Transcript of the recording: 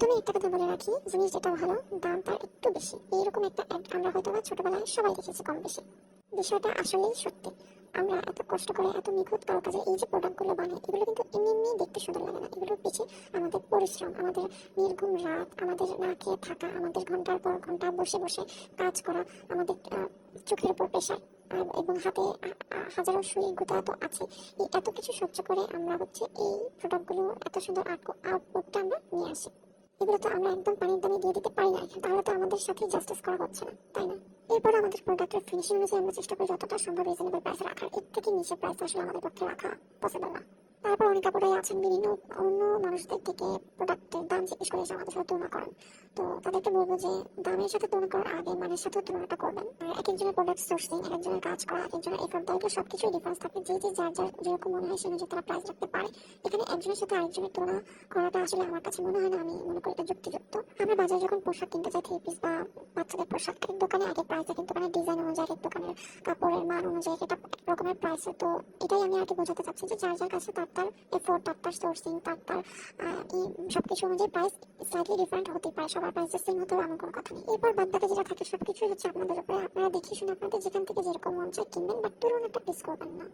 প্রথমে একটা কথা বলে রাখি, জিনিস যেটা ভালো দাম তার একটু বেশি, এইরকম একটা অ্যাড আমরা হয়তো বা ছোটবেলায় সবাই দেখেছি কম বেশি। বিষয়টা আসলেই সত্যি। আমরা এত কষ্ট করে এত নিখুঁত কারুকাজে এই যে প্রোডাক্টগুলো বানাই, এগুলো কিন্তু এমনি এমনি দেখতে সুন্দর লাগে না। এগুলোর পিছিয়ে আমাদের পরিশ্রম, আমাদের নির্ঘুম রাত, আমাদের না খেয়ে থাকা, আমাদের ঘন্টার পর ঘন্টা বসে বসে কাজ করা, আমাদের চোখের উপর প্রেশার এবং হাতে হাজারো সুই গুঁতা তো আছে। এই এত কিছু সহ্য করে আমরা হচ্ছে এই প্রোডাক্টগুলো এত সুন্দর আউটপুটটা আমরা নিয়ে আসি। এগুলো তো আমরা একদম পানির দামে দিয়ে দিতে পারি না, তাহলে তো আমাদের সাথে জাস্টিস করা হচ্ছে না, তাই না? এরপর আমাদের প্রোডাক্টের ফিনিশিং অনুযায়ী আমরা চেষ্টা করি যতটা সম্ভব রিজনেবল প্রাইস রাখার। এর থেকে নিচে প্রাইস আসলে আমাদের পক্ষে রাখা পসিবল না। তারপর অনেক কাপড়াই আছেন বিভিন্ন অন্য মানুষদের থেকে প্রোডাক্টের দাম জিজ্ঞেস করে এসে আমাদের সাথে তুলনা করেন। তো তাদেরকে বলবো যে দামের সাথে তুলনা করার আগে মানের সাথে তুলনাটা করবেন। আর এক একজনের প্রোডাক্ট সোর্সিং, এক একজনের কাজ করা, এক একজনের এফোর্ট দেওয়া, এগুলো সবকিছুই ডিফারেন্স থাকে। যে যে যার যার যেরকম মনে হয় সে অনুযায়ী তারা প্রাইস রাখতে পারে। এখানে একজনের সাথে আরেকজনের তুলনা করাটা আসলে আমার কাছে মনে হয় না, আমি মনে করি এটা যুক্তিযুক্ত। আমরা বাজারে যখন পোশাক কিনতে যাই, থ্রি পিস বা বাচ্চাদের পোশাক, এক দোকানে এক এক প্রাইস, এক দোকানের ডিজাইন অনুযায়ী, এক দোকানের কাপড়ের মান অনুযায়ী এটা এক রকমের প্রাইস। তো এটাই আমি আর কি বোঝাতে চাচ্ছি যে যার যার কাছে তার তার এফোর্ট, তার তার সোর্সিং, তার তার কি সবকিছু অনুযায়ী প্রাইস স্লাইটলি ডিফারেন্ট হতে পারে। সবার প্রাইস সেম হতে হবে এমন কোনো কথা নেই। এরপর বাদ বাকি যেটা থাকে সবকিছুই হচ্ছে আপনাদের উপরে। আপনারা দেখে শুনে আপনাদের যেখান থেকে যেরকম মন চায় কিনবেন, বাট তুলনাটা প্লিজ করবেন না।